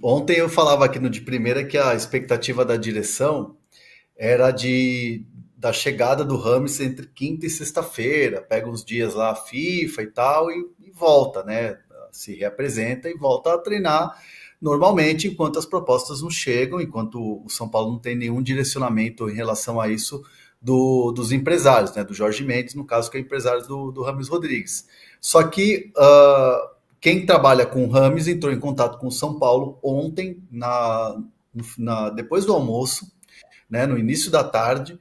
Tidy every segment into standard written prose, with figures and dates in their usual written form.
Ontem eu falava aqui no de primeira que a expectativa da direção era da chegada do Rames entre quinta e sexta-feira, pega uns dias lá a FIFA e tal e volta, né? Se reapresenta e volta a treinar normalmente enquanto as propostas não chegam, enquanto o São Paulo não tem nenhum direcionamento em relação a isso dos empresários, né? Do Jorge Mendes, no caso, que é empresário do Rames Rodrigues. Só que quem trabalha com o Rames entrou em contato com o São Paulo ontem, depois do almoço, né, no início da tarde,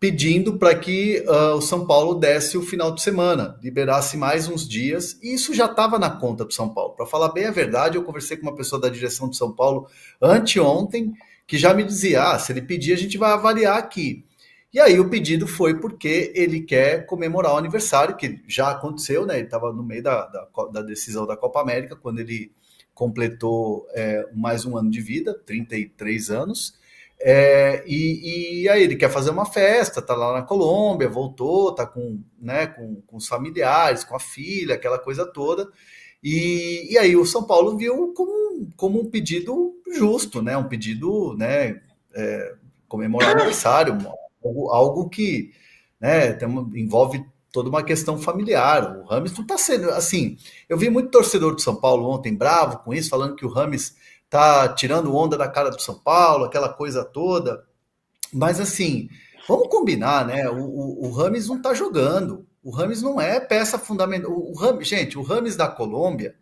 pedindo para que o São Paulo desse o final de semana, liberasse mais uns dias, e isso já estava na conta do São Paulo. Para falar bem a verdade, eu conversei com uma pessoa da direção de São Paulo anteontem, que já me dizia, se ele pedir, a gente vai avaliar aqui. E aí o pedido foi porque ele quer comemorar o aniversário, que já aconteceu, né? Ele estava no meio da decisão da Copa América, quando ele completou mais um ano de vida, 33 anos, e aí ele quer fazer uma festa, tá lá na Colômbia, voltou, tá com, né, com os familiares, com a filha, aquela coisa toda. E aí o São Paulo viu como um pedido justo, né? Um pedido, né, comemorar aniversário, algo que, né, envolve toda uma questão familiar. O Rames não está sendo assim. Eu vi muito torcedor do São Paulo ontem bravo com isso, falando que o Rames tá tirando onda da cara do São Paulo, aquela coisa toda. Mas assim, vamos combinar, né? O Rames não tá jogando. O Rames não é peça fundamental. Gente, o Rames da Colômbia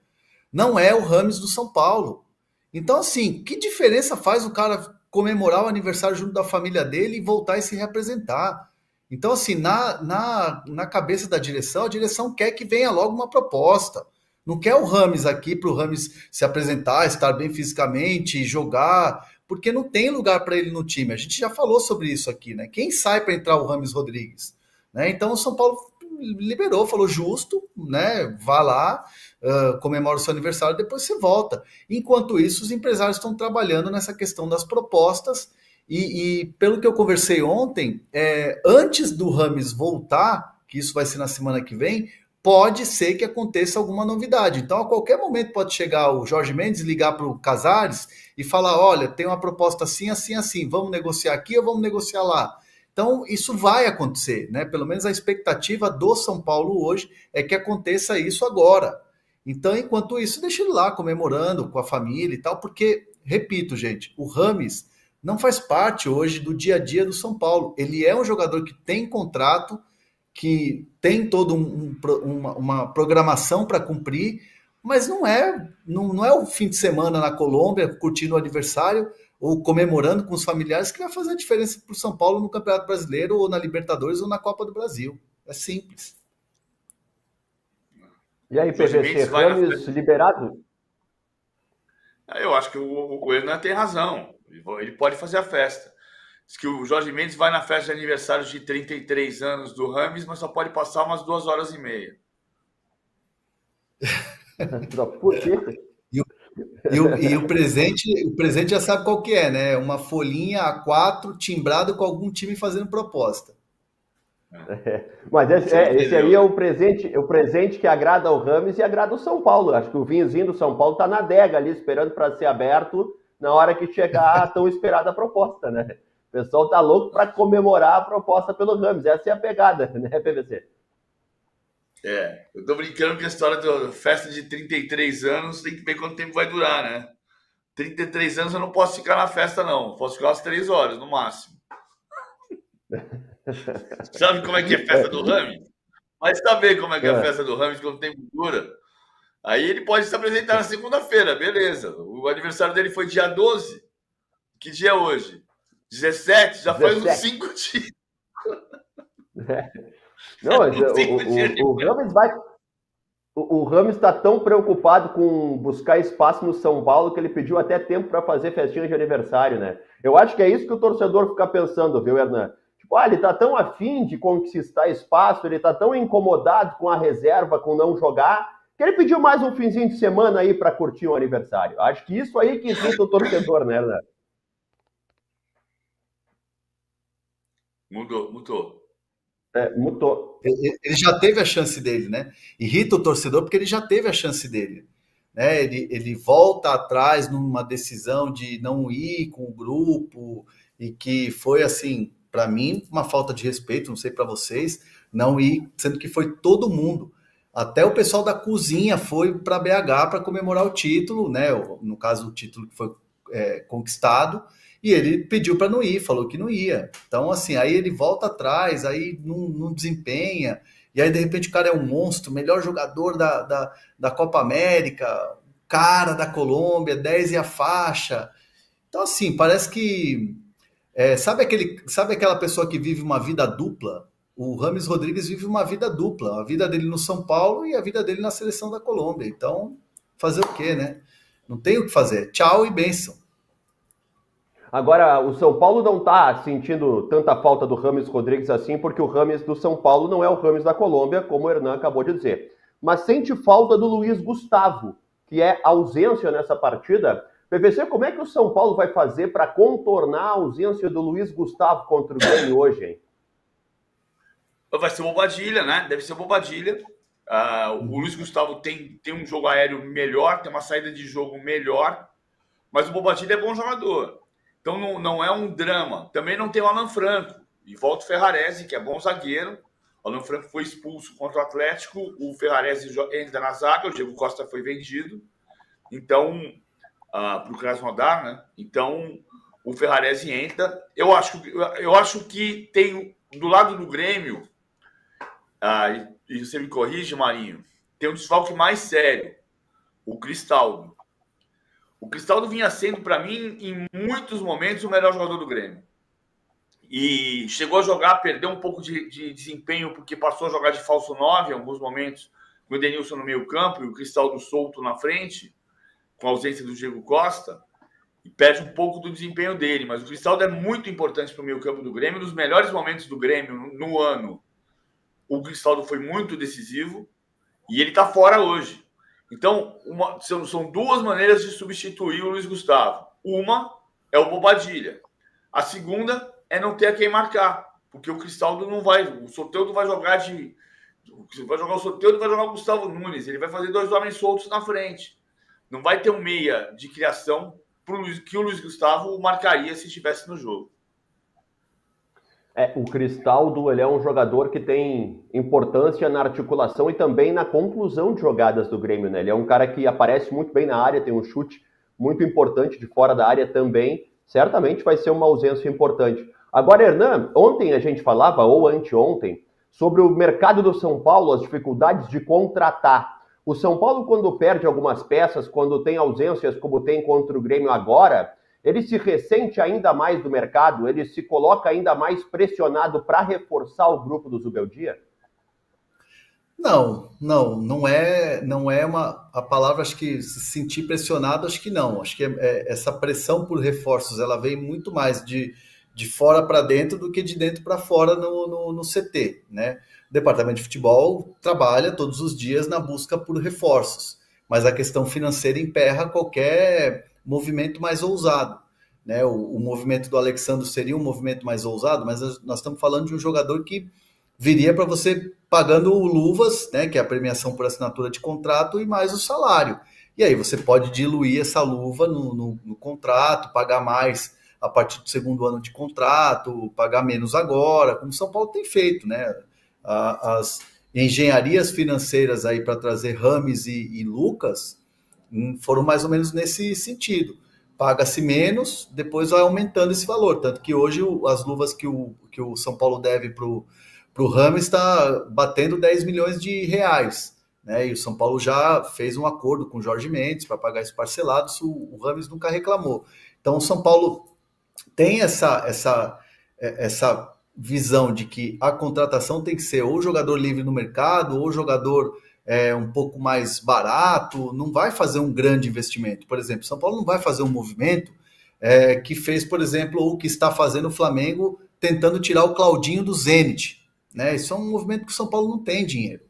não é o Rames do São Paulo. Então, assim, que diferença faz o cara comemorar o aniversário junto da família dele e voltar e se representar? Então, assim, na cabeça da direção, a direção quer que venha logo uma proposta. Não quer o Rames aqui para o Rames se apresentar, estar bem fisicamente, jogar, porque não tem lugar para ele no time. A gente já falou sobre isso aqui, né? Quem sai para entrar o Rames Rodrigues? Né? Então, o São Paulo liberou, falou justo, né? Vá lá, comemora o seu aniversário, depois você volta. Enquanto isso, os empresários estão trabalhando nessa questão das propostas e pelo que eu conversei ontem, antes do Rames voltar, que isso vai ser na semana que vem, pode ser que aconteça alguma novidade. Então, a qualquer momento pode chegar o Jorge Mendes, ligar para o Casares e falar, olha, tem uma proposta assim, assim, assim, vamos negociar aqui ou vamos negociar lá? Então, isso vai acontecer, né? Pelo menos a expectativa do São Paulo hoje é que aconteça isso agora. Então, enquanto isso, deixa ele lá comemorando com a família e tal, porque, repito, gente, o Rames não faz parte hoje do dia a dia do São Paulo. Ele é um jogador que tem contrato, que tem toda uma programação para cumprir, mas não é o fim de semana na Colômbia, curtindo o aniversário ou comemorando com os familiares que vai fazer a diferença para o São Paulo no Campeonato Brasileiro, ou na Libertadores, ou na Copa do Brasil. É simples. E aí, PVC, Rames liberado? Eu acho que o Coelho tem razão. Ele pode fazer a festa. Diz que o Jorge Mendes vai na festa de aniversário de 33 anos do Rames, mas só pode passar umas 2 horas e meia. Por quê? E o presente já sabe qual que é, né? Uma folhinha A4 timbrado com algum time fazendo proposta. Mas esse aí é o presente que agrada ao Rames e agrada ao São Paulo. Acho que o vinhozinho do São Paulo está na adega ali, esperando para ser aberto na hora que chegar a tão esperada proposta, né? O pessoal tá louco para comemorar a proposta pelo Rames. Essa é a pegada, né, PVC? Eu tô brincando com a história da festa de 33 anos, tem que ver quanto tempo vai durar, né? 33 anos eu não posso ficar na festa, não. Posso ficar umas 3 horas, no máximo. Sabe como é que é a festa do Rames? Vai saber como é que é a festa do Rames quanto tempo dura. Aí ele pode se apresentar na segunda-feira, beleza. O aniversário dele foi dia 12. Que dia é hoje? 17? Já faz uns 5 dias. Não, o Rames vai. O Rames está tão preocupado com buscar espaço no São Paulo que ele pediu até tempo para fazer festinha de aniversário, né? Eu acho que é isso que o torcedor fica pensando, viu, Hernan? Tipo, ele tá tão afim de conquistar espaço, ele tá tão incomodado com a reserva, com não jogar, que ele pediu mais um finzinho de semana aí para curtir o aniversário. Acho que isso aí que irrita o torcedor, né, Hernan? Mutou. Mutou. Ele já teve a chance dele, né? Irrita o torcedor porque ele já teve a chance dele. né? Ele volta atrás numa decisão de não ir com o grupo, e que foi, assim, para mim, uma falta de respeito, não sei para vocês, não ir, sendo que foi todo mundo. Até o pessoal da cozinha foi para BH para comemorar o título, né? No caso, o título que foi conquistado, e ele pediu para não ir, falou que não ia. Então, assim, aí ele volta atrás, aí não desempenha, e aí, de repente, o cara é um monstro, melhor jogador da Copa América, cara da Colômbia, 10 e a faixa. Então, assim, parece que... sabe aquela pessoa que vive uma vida dupla? O Rames Rodrigues vive uma vida dupla, a vida dele no São Paulo e a vida dele na seleção da Colômbia. Então, fazer o quê, né? Não tem o que fazer. Tchau e bênção. Agora, o São Paulo não está sentindo tanta falta do Rames Rodrigues assim, porque o Rames do São Paulo não é o Rames da Colômbia, como o Hernan acabou de dizer. Mas sente falta do Luiz Gustavo, que é ausência nessa partida. PVC, como é que o São Paulo vai fazer para contornar a ausência do Luiz Gustavo contra o Grêmio hoje, hein? Vai ser o Bobadilha, né? Deve ser o Bobadilha. O Luiz Gustavo tem um jogo aéreo melhor, tem uma saída de jogo melhor, mas o Bobadilha é bom jogador. Então não é um drama. Também não tem o Alan Franco. E volta o Ferrarese, que é bom zagueiro. O Alan Franco foi expulso contra o Atlético. O Ferrarese entra na zaga. O Diego Costa foi vendido. Então, para o Krasnodar, né? Então, o Ferrarese entra. Eu acho que tem, do lado do Grêmio, e você me corrige, Marinho, tem um desfalque mais sério. O Cristaldo. O Cristaldo vinha sendo, para mim, em muitos momentos, o melhor jogador do Grêmio. E chegou a jogar, perdeu um pouco de desempenho, porque passou a jogar de falso 9 em alguns momentos, com o Edenilson no meio campo e o Cristaldo solto na frente, com a ausência do Diego Costa, e perde um pouco do desempenho dele. Mas o Cristaldo é muito importante para o meio campo do Grêmio. Nos melhores momentos do Grêmio no ano, o Cristaldo foi muito decisivo, e ele está fora hoje. Então, são duas maneiras de substituir o Luiz Gustavo. Uma é o Bobadilha. A segunda é não ter a quem marcar, porque o Cristaldo não vai... O Soteldo vai jogar vai jogar o Soteldo e vai jogar o Gustavo Nunes. Ele vai fazer dois homens soltos na frente. Não vai ter um meia de criação que o Luiz Gustavo marcaria se estivesse no jogo. O Cristaldo, ele é um jogador que tem importância na articulação e também na conclusão de jogadas do Grêmio, né? Ele é um cara que aparece muito bem na área, tem um chute muito importante de fora da área também. Certamente vai ser uma ausência importante. Agora, Hernan, ontem a gente falava, ou anteontem, sobre o mercado do São Paulo, as dificuldades de contratar. O São Paulo, quando perde algumas peças, quando tem ausências como tem contra o Grêmio agora, ele se ressente ainda mais do mercado? Ele se coloca ainda mais pressionado para reforçar o grupo do Zubeldia? Não é a palavra, acho que se sentir pressionado, acho que não. Acho que essa pressão por reforços, ela vem muito mais de fora para dentro do que de dentro para fora no CT, né? O departamento de futebol trabalha todos os dias na busca por reforços, mas a questão financeira emperra qualquer movimento mais ousado, né? O movimento do Alexandre seria um movimento mais ousado, mas nós estamos falando de um jogador que viria para você pagando luvas, né, que é a premiação por assinatura de contrato, e mais o salário. E aí você pode diluir essa luva no contrato, pagar mais a partir do segundo ano de contrato, pagar menos agora, como São Paulo tem feito, né? As engenharias financeiras aí para trazer Rames e Lucas foram mais ou menos nesse sentido. Paga-se menos, depois vai aumentando esse valor. Tanto que hoje as luvas que o São Paulo deve para o Rames está batendo 10 milhões de reais. Né? E o São Paulo já fez um acordo com o Jorge Mendes para pagar isso parcelado, o Rames nunca reclamou. Então o São Paulo tem essa visão de que a contratação tem que ser ou jogador livre no mercado, ou jogador um pouco mais barato, não vai fazer um grande investimento. Por exemplo, São Paulo não vai fazer um movimento que fez, por exemplo, o que está fazendo o Flamengo tentando tirar o Claudinho do Zenit. Né? Isso é um movimento que o São Paulo não tem dinheiro.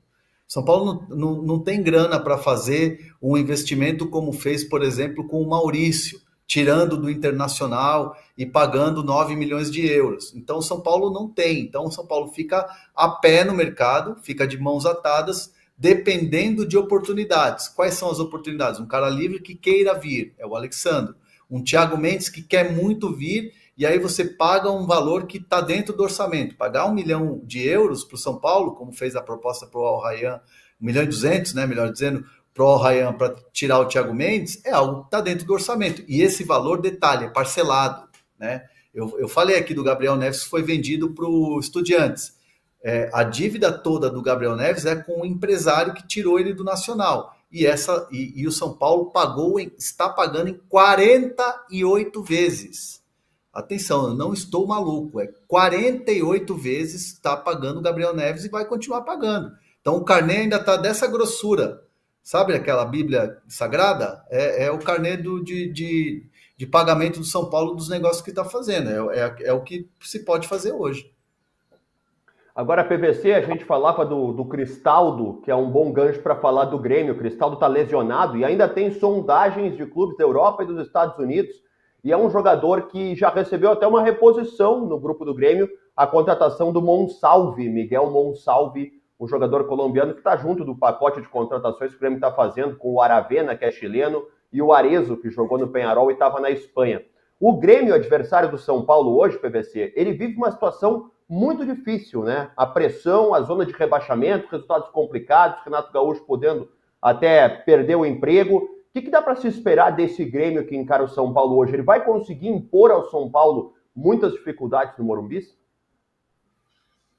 São Paulo não tem grana para fazer um investimento como fez, por exemplo, com o Maurício, tirando do Internacional e pagando 9 milhões de euros. Então, o São Paulo não tem. Então, o São Paulo fica a pé no mercado, fica de mãos atadas, dependendo de oportunidades. Quais são as oportunidades? Um cara livre que queira vir, é o Alexandre. Um Thiago Mendes que quer muito vir, e aí você paga um valor que está dentro do orçamento. Pagar 1 milhão de euros para o São Paulo, como fez a proposta para o Al Rayyan, 1 milhão e 200, né, melhor dizendo, para o Al Rayyan para tirar o Thiago Mendes, é algo que está dentro do orçamento. E esse valor, detalhe, é parcelado, né? Eu falei aqui do Gabriel Neves que foi vendido para o Estudiantes. A dívida toda do Gabriel Neves é com o empresário que tirou ele do Nacional. E o São Paulo está pagando em 48 vezes. Atenção, eu não estou maluco. 48 vezes está pagando o Gabriel Neves e vai continuar pagando. Então o carnê ainda está dessa grossura. Sabe aquela Bíblia Sagrada? É o carnê de pagamento do São Paulo dos negócios que está fazendo. É o que se pode fazer hoje. Agora, PVC, a gente falava do Cristaldo, que é um bom gancho para falar do Grêmio. O Cristaldo está lesionado e ainda tem sondagens de clubes da Europa e dos Estados Unidos. E é um jogador que já recebeu até uma reposição no grupo do Grêmio, a contratação do Monsalve, Miguel Monsalve, um jogador colombiano que está junto do pacote de contratações que o Grêmio está fazendo com o Aravena, que é chileno, e o Arezzo, que jogou no Peñarol e estava na Espanha. O Grêmio, adversário do São Paulo hoje, PVC, ele vive uma situação muito difícil, né? A pressão, a zona de rebaixamento, resultados complicados, Renato Gaúcho podendo até perder o emprego. O que dá para se esperar desse Grêmio que encara o São Paulo hoje? Ele vai conseguir impor ao São Paulo muitas dificuldades no Morumbi?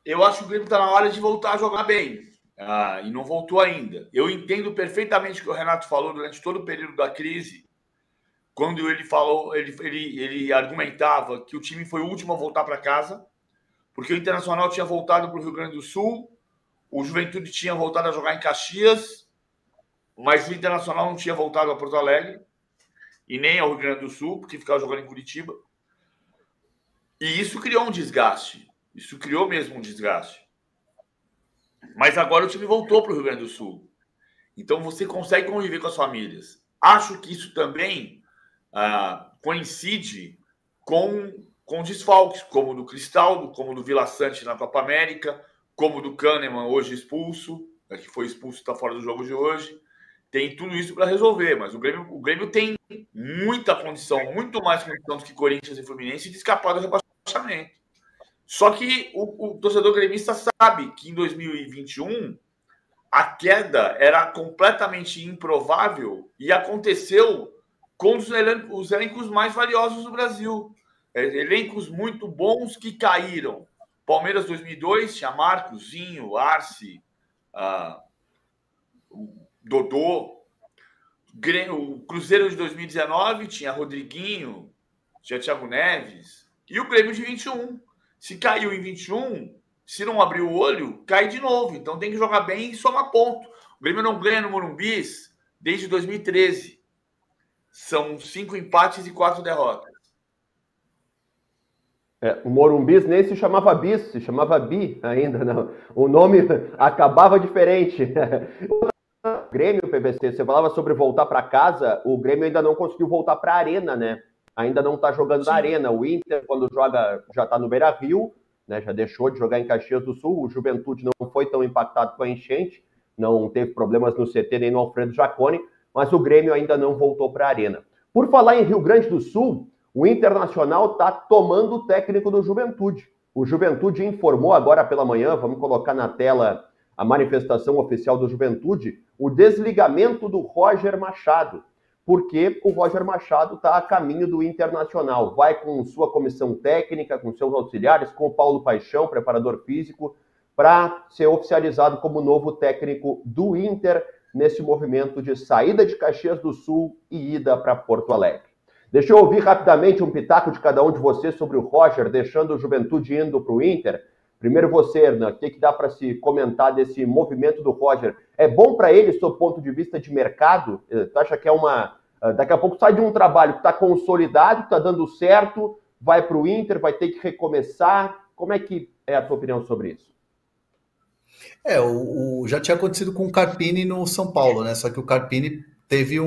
Eu acho que o Grêmio está na hora de voltar a jogar bem. E não voltou ainda. Eu entendo perfeitamente o que o Renato falou durante todo o período da crise, quando ele falou, ele argumentava que o time foi o último a voltar para casa, porque o Internacional tinha voltado para o Rio Grande do Sul, o Juventude tinha voltado a jogar em Caxias, mas o Internacional não tinha voltado a Porto Alegre e nem ao Rio Grande do Sul, porque ficava jogando em Curitiba. E isso criou um desgaste. Isso criou mesmo um desgaste. Mas agora o time voltou para o Rio Grande do Sul. Então você consegue conviver com as famílias. Acho que isso também coincide com desfalques, como o do Cristaldo, como o do Vila Sante na Copa América, como o do Kahneman, hoje expulso, que foi expulso e está fora do jogo de hoje. Tem tudo isso para resolver, mas o Grêmio tem muita condição, muito mais condição do que Corinthians e Fluminense de escapar do rebaixamento. Só que o torcedor gremista sabe que em 2021 a queda era completamente improvável e aconteceu com os elencos mais valiosos do Brasil. Elencos muito bons que caíram. Palmeiras 2002 tinha Marcos, Zinho, Arce, Dodô. O Cruzeiro de 2019 tinha Rodriguinho, tinha Thiago Neves. E o Grêmio de 21. Se caiu em 21, se não abrir o olho, cai de novo. Então tem que jogar bem e somar ponto. O Grêmio não ganha no Morumbi desde 2013. São 5 empates e 4 derrotas. O Morumbi nem se chamava Bis, se chamava Bi ainda. Não. O nome acabava diferente. O Grêmio, PVC, você falava sobre voltar para casa, o Grêmio ainda não conseguiu voltar para a Arena, né? Ainda não está jogando na Arena. O Inter, quando joga, já está no Beira-Rio, né? Já deixou de jogar em Caxias do Sul. O Juventude não foi tão impactado com a enchente, não teve problemas no CT nem no Alfredo Jaconi, mas o Grêmio ainda não voltou para a Arena. Por falar em Rio Grande do Sul, o Internacional está tomando o técnico do Juventude. O Juventude informou agora pela manhã, vamos colocar na tela a manifestação oficial do Juventude, o desligamento do Roger Machado, porque o Roger Machado está a caminho do Internacional. Vai com sua comissão técnica, com seus auxiliares, com o Paulo Paixão, preparador físico, para ser oficializado como novo técnico do Inter nesse movimento de saída de Caxias do Sul e ida para Porto Alegre. Deixa eu ouvir rapidamente um pitaco de cada um de vocês sobre o Roger, deixando o Juventude indo para o Inter. Primeiro você, Hernan, o que dá para se comentar desse movimento do Roger? É bom para ele, sob ponto de vista de mercado? Tu acha que é uma... Daqui a pouco sai de um trabalho que está consolidado, está dando certo, vai para o Inter, vai ter que recomeçar. Como é que é a tua opinião sobre isso? Já tinha acontecido com o Carpini no São Paulo, né? Só que o Carpini teve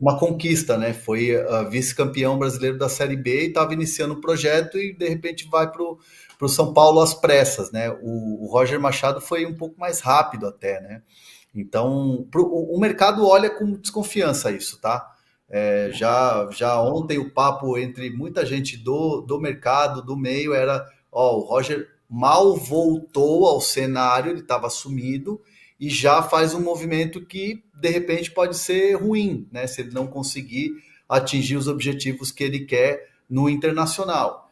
uma conquista, né? Foi vice-campeão brasileiro da Série B e estava iniciando o projeto e de repente vai para o São Paulo às pressas, né? O Roger Machado foi um pouco mais rápido até, né? Então, o mercado olha com desconfiança isso, tá? Já ontem o papo entre muita gente do mercado, do meio, era: ó, o Roger mal voltou ao cenário, ele estava sumido, e já faz um movimento que, de repente, pode ser ruim, né? Se ele não conseguir atingir os objetivos que ele quer no internacional.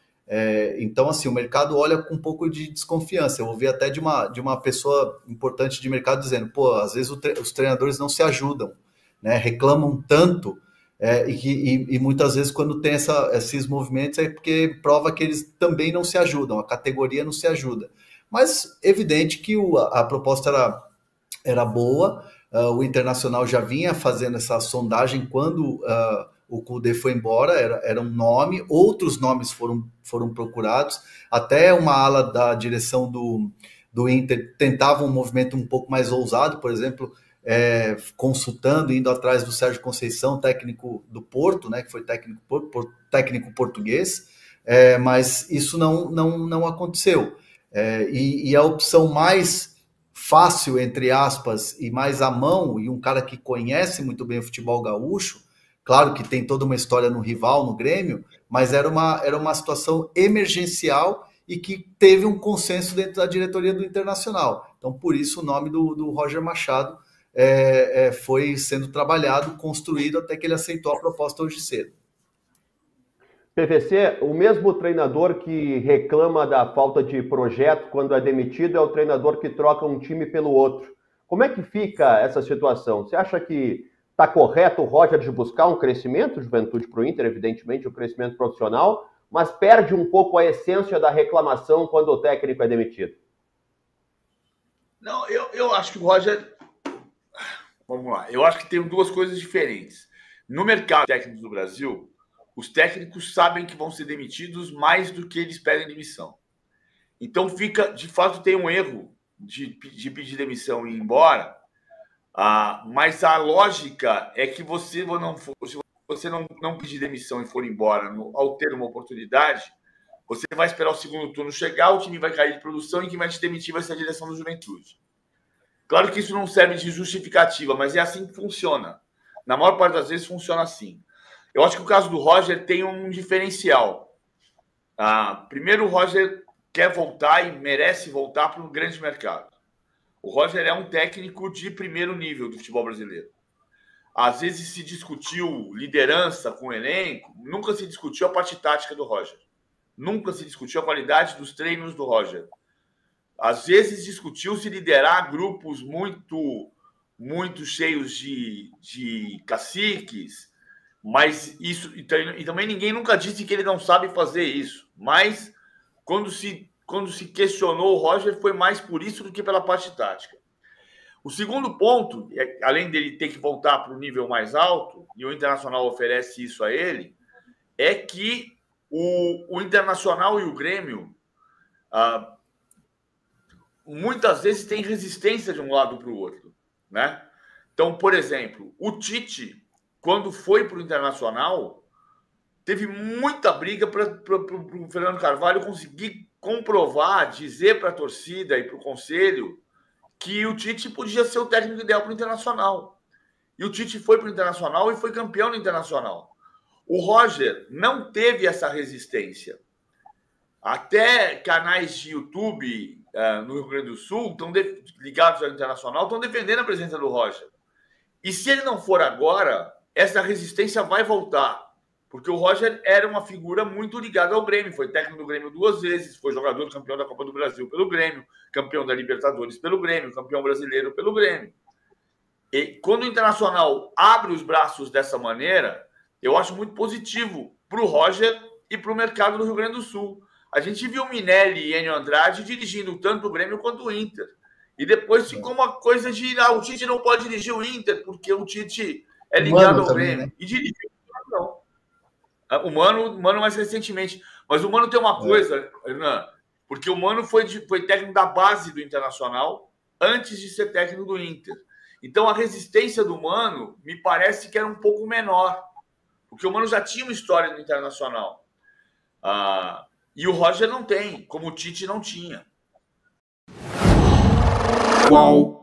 Então, assim, o mercado olha com um pouco de desconfiança. Eu ouvi até de uma pessoa importante de mercado dizendo: pô, às vezes os treinadores não se ajudam, né? Reclamam tanto, e muitas vezes quando tem esses movimentos é porque prova que eles também não se ajudam, a categoria não se ajuda. Mas evidente que a proposta era boa, o Internacional já vinha fazendo essa sondagem quando o Kudê foi embora, era um nome, outros nomes foram procurados, até uma ala da direção do Inter tentava um movimento um pouco mais ousado, por exemplo, consultando, indo atrás do Sérgio Conceição, técnico do Porto, né, que foi técnico português, mas isso não aconteceu. E a opção mais fácil, entre aspas, e mais à mão, e um cara que conhece muito bem o futebol gaúcho, claro que tem toda uma história no rival, no Grêmio, mas era uma situação emergencial e que teve um consenso dentro da diretoria do Internacional. Então, por isso, o nome do Roger Machado foi sendo trabalhado, construído, até que ele aceitou a proposta hoje cedo. PVC, o mesmo treinador que reclama da falta de projeto quando é demitido é o treinador que troca um time pelo outro. Como é que fica essa situação? Você acha que está correto o Roger de buscar um crescimento, Juventude para o Inter, evidentemente, um crescimento profissional, mas perde um pouco a essência da reclamação quando o técnico é demitido? Não, eu acho que o Roger... Vamos lá. Eu acho que tem duas coisas diferentes. No mercado técnico do Brasil, os técnicos sabem que vão ser demitidos mais do que eles pedem demissão. Então, de fato, tem um erro de pedir demissão e ir embora, mas a lógica é que se você não pedir demissão e for embora ao ter uma oportunidade, você vai esperar o segundo turno chegar, o time vai cair de produção e quem vai te demitir vai ser a direção do Juventude. Claro que isso não serve de justificativa, mas é assim que funciona. Na maior parte das vezes funciona assim. Eu acho que o caso do Roger tem um diferencial. Primeiro, o Roger quer voltar e merece voltar para um grande mercado. O Roger é um técnico de primeiro nível do futebol brasileiro. Às vezes se discutiu liderança com o elenco, nunca se discutiu a parte tática do Roger. Nunca se discutiu a qualidade dos treinos do Roger. Às vezes discutiu-se liderar grupos muito, muito cheios de caciques, mas isso... E também ninguém nunca disse que ele não sabe fazer isso. Mas quando se questionou o Roger, foi mais por isso do que pela parte tática. O segundo ponto, além dele ter que voltar para o nível mais alto, e o Internacional oferece isso a ele, é que o Internacional e o Grêmio muitas vezes tem resistência de um lado para o outro, né? Então, por exemplo, o Tite, quando foi para o Internacional, teve muita briga para o Fernando Carvalho conseguir comprovar, dizer para a torcida e para o conselho que o Tite podia ser o técnico ideal para o Internacional. E o Tite foi para o Internacional e foi campeão no Internacional. O Roger não teve essa resistência. Até canais de YouTube no Rio Grande do Sul estão ligados ao Internacional, estão defendendo a presença do Roger. E se ele não for agora, essa resistência vai voltar. Porque o Roger era uma figura muito ligada ao Grêmio. Foi técnico do Grêmio 2 vezes, foi jogador campeão da Copa do Brasil pelo Grêmio, campeão da Libertadores pelo Grêmio, campeão brasileiro pelo Grêmio. E quando o Internacional abre os braços dessa maneira, eu acho muito positivo para o Roger e para o mercado do Rio Grande do Sul. A gente viu o Minelli e Enio Andrade dirigindo tanto o Grêmio quanto o Inter. E depois ficou uma coisa de o Tite não pode dirigir o Inter, porque o Tite é ligado ao Grêmio. Né? E dirigiu não. O Mano mais recentemente. Mas o Mano tem uma coisa, Hernan, porque o Mano foi técnico da base do Internacional antes de ser técnico do Inter. Então, a resistência do Mano me parece que era um pouco menor, porque o Mano já tinha uma história no Internacional. E o Roger não tem, como o Tite não tinha. Qual